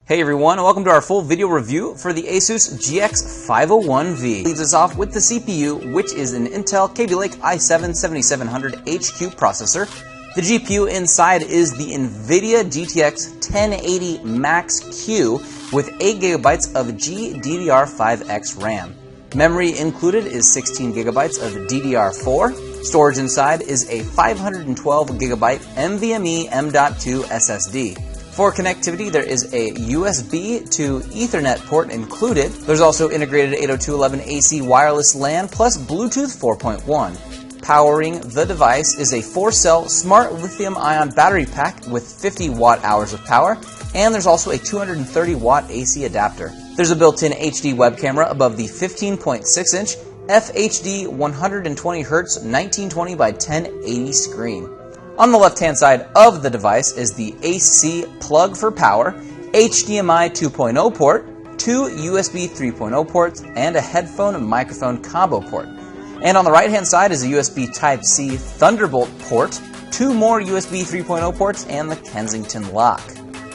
Hey everyone, welcome to our full video review for the ASUS GX501V. Leads us off with the CPU, which is an Intel Kaby Lake i7-7700HQ processor. The GPU inside is the NVIDIA GTX 1080 Max-Q with 8GB of GDDR5X RAM. Memory included is 16GB of DDR4. Storage inside is a 512GB NVMe M.2 SSD. For connectivity, there is a USB to Ethernet port included. There's also integrated 802.11ac wireless LAN plus Bluetooth 4.1. Powering the device is a 4-cell smart lithium-ion battery pack with 50 watt-hours of power, and there's also a 230-watt AC adapter. There's a built-in HD web camera above the 15.6-inch FHD 120Hz 1920 by 1080 screen. On the left-hand side of the device is the AC plug for power, HDMI 2.0 port, 2 USB 3.0 ports, and a headphone and microphone combo port. And on the right-hand side is a USB Type-C Thunderbolt port, 2 more USB 3.0 ports, and the Kensington lock.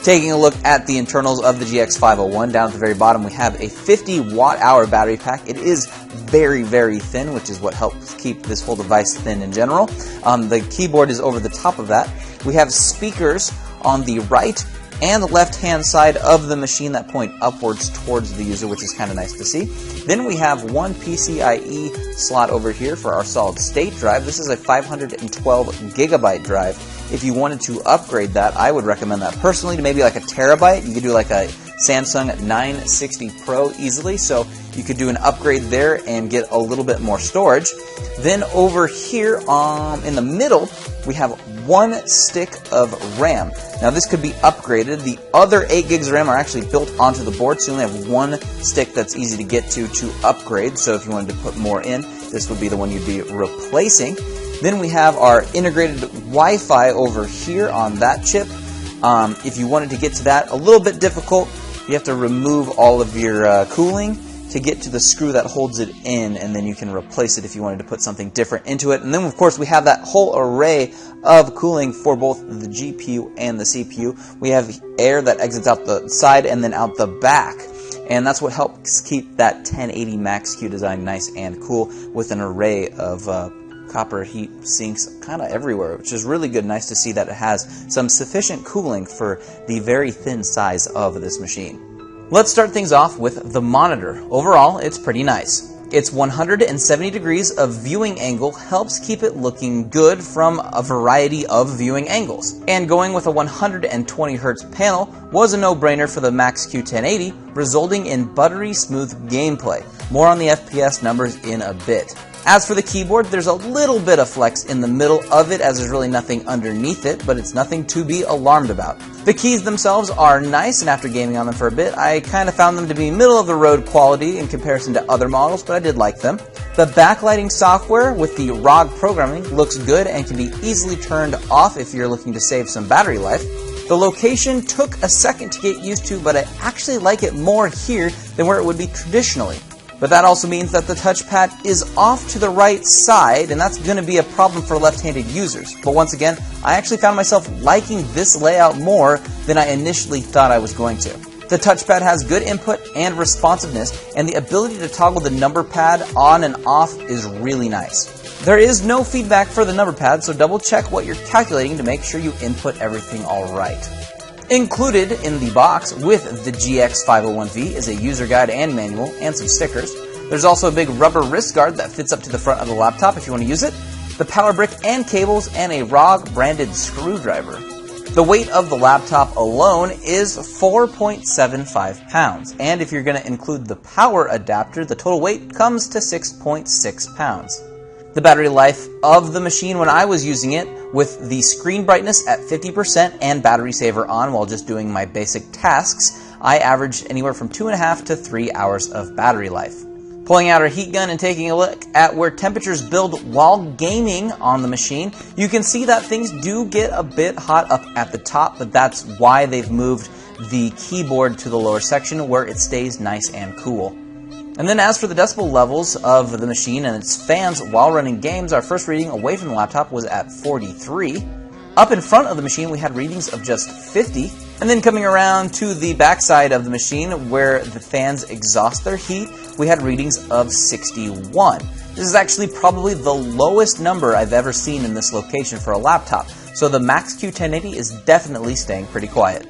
Taking a look at the internals of the GX501, down at the very bottom we have a 50 watt-hour battery pack. It is very, very thin, which is what helps keep this whole device thin in general. The keyboard is over the top of that. We have speakers on the right and the left-hand side of the machine that point upwards towards the user, which is kind of nice to see. Then we have one PCIe slot over here for our solid-state drive. This is a 512GB drive. If you wanted to upgrade that, I would recommend that personally to maybe like a terabyte. You could do like a Samsung 960 Pro easily, so you could do an upgrade there and get a little bit more storage. Then over here in the middle, we have 1 stick of RAM. Now this could be upgraded. The other 8 gigs of RAM are actually built onto the board, so you only have 1 stick that's easy to get to upgrade. So if you wanted to put more in, this would be the one you'd be replacing. Then we have our integrated Wi-Fi over here on that chip. If you wanted to get to that, a little bit difficult. You have to remove all of your cooling to get to the screw that holds it in, and then you can replace it if you wanted to put something different into it. And then, of course, we have that whole array of cooling for both the GPU and the CPU. We have air that exits out the side and then out the back. And that's what helps keep that 1080 Max-Q design nice and cool with an array of copper heat sinks kind of everywhere, which is really good. Nice to see that it has some sufficient cooling for the very thin size of this machine. Let's start things off with the monitor. Overall, it's pretty nice. Its 170 degrees of viewing angle helps keep it looking good from a variety of viewing angles. And going with a 120 Hz panel was a no-brainer for the Max-Q 1080, resulting in buttery smooth gameplay. More on the FPS numbers in a bit. As for the keyboard, there's a little bit of flex in the middle of it as there's really nothing underneath it, but it's nothing to be alarmed about. The keys themselves are nice, and after gaming on them for a bit, I kind of found them to be middle-of-the-road quality in comparison to other models, but I did like them. The backlighting software with the ROG programming looks good and can be easily turned off if you're looking to save some battery life. The location took a second to get used to, but I actually like it more here than where it would be traditionally. But that also means that the touchpad is off to the right side, and that's going to be a problem for left-handed users. But once again, I actually found myself liking this layout more than I initially thought I was going to. The touchpad has good input and responsiveness, and the ability to toggle the number pad on and off is really nice. There is no feedback for the number pad, so double check what you're calculating to make sure you input everything all right. Included in the box with the GX501V is a user guide and manual and some stickers. There's also a big rubber wrist guard that fits up to the front of the laptop if you want to use it, the power brick and cables, and a ROG branded screwdriver. The weight of the laptop alone is 4.75 pounds, and if you're going to include the power adapter, the total weight comes to 6.6 pounds. The battery life of the machine when I was using it with the screen brightness at 50% and battery saver on while just doing my basic tasks, I averaged anywhere from 2.5 to 3 hours of battery life. Pulling out our heat gun and taking a look at where temperatures build while gaming on the machine, you can see that things do get a bit hot up at the top, but that's why they've moved the keyboard to the lower section where it stays nice and cool. And then as for the decibel levels of the machine and its fans while running games, our first reading away from the laptop was at 43. Up in front of the machine we had readings of just 50. And then coming around to the back side of the machine where the fans exhaust their heat, we had readings of 61. This is actually probably the lowest number I've ever seen in this location for a laptop, so the Max Q1080 is definitely staying pretty quiet.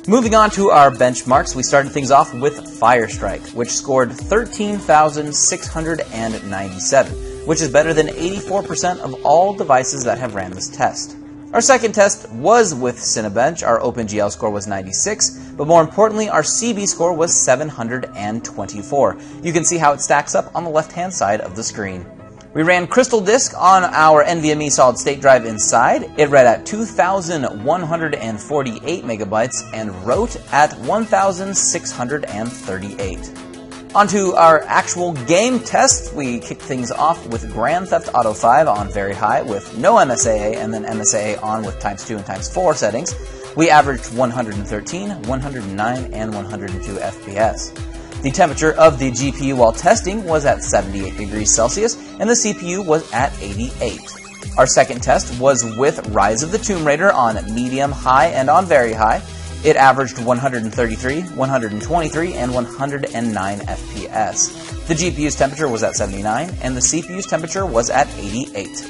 Moving on to our benchmarks, we started things off with Firestrike, which scored 13,697, which is better than 84% of all devices that have ran this test. Our second test was with Cinebench. Our OpenGL score was 96, but more importantly, our CB score was 724. You can see how it stacks up on the left-hand side of the screen. We ran Crystal Disk on our NVMe solid-state drive inside. It read at 2,148 megabytes and wrote at 1,638. Onto our actual game test, we kicked things off with Grand Theft Auto 5 on very high with no MSAA and then MSAA on with ×2 and ×4 settings. We averaged 113, 109, and 102 FPS. The temperature of the GPU while testing was at 78 degrees Celsius and the CPU was at 88. Our second test was with Rise of the Tomb Raider on medium, high, and on very high. It averaged 133, 123, and 109 FPS. The GPU's temperature was at 79, and the CPU's temperature was at 88.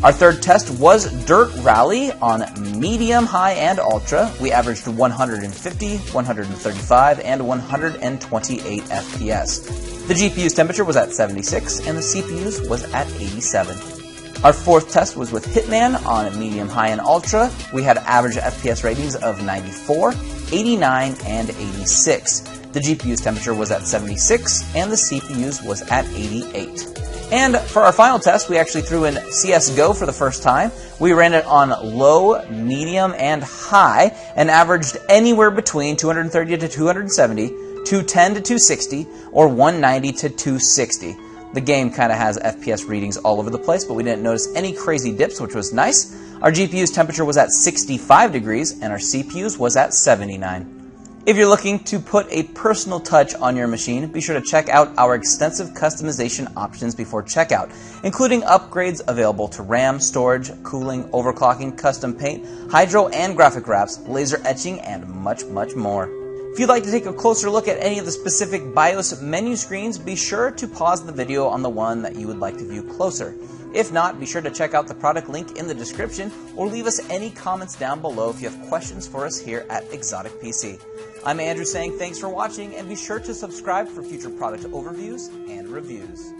Our third test was Dirt Rally on medium, high, and ultra. We averaged 150, 135, and 128 FPS. The GPU's temperature was at 76, and the CPU's was at 87. Our fourth test was with Hitman on medium, high, and ultra. We had average FPS ratings of 94, 89, and 86. The GPU's temperature was at 76, and the CPU's was at 88. And for our final test, we actually threw in CSGO for the first time. We ran it on low, medium, and high, and averaged anywhere between 230 to 270, 210 to 260, or 190 to 260. The game kind of has FPS readings all over the place, but we didn't notice any crazy dips, which was nice. Our GPU's temperature was at 65 degrees, and our CPU's was at 79. If you're looking to put a personal touch on your machine, be sure to check out our extensive customization options before checkout, including upgrades available to RAM, storage, cooling, overclocking, custom paint, hydro and graphic wraps, laser etching, and much, much more. If you'd like to take a closer look at any of the specific BIOS menu screens, be sure to pause the video on the one that you would like to view closer. If not, be sure to check out the product link in the description or leave us any comments down below if you have questions for us here at Exotic PC. I'm Andrew saying thanks for watching and be sure to subscribe for future product overviews and reviews.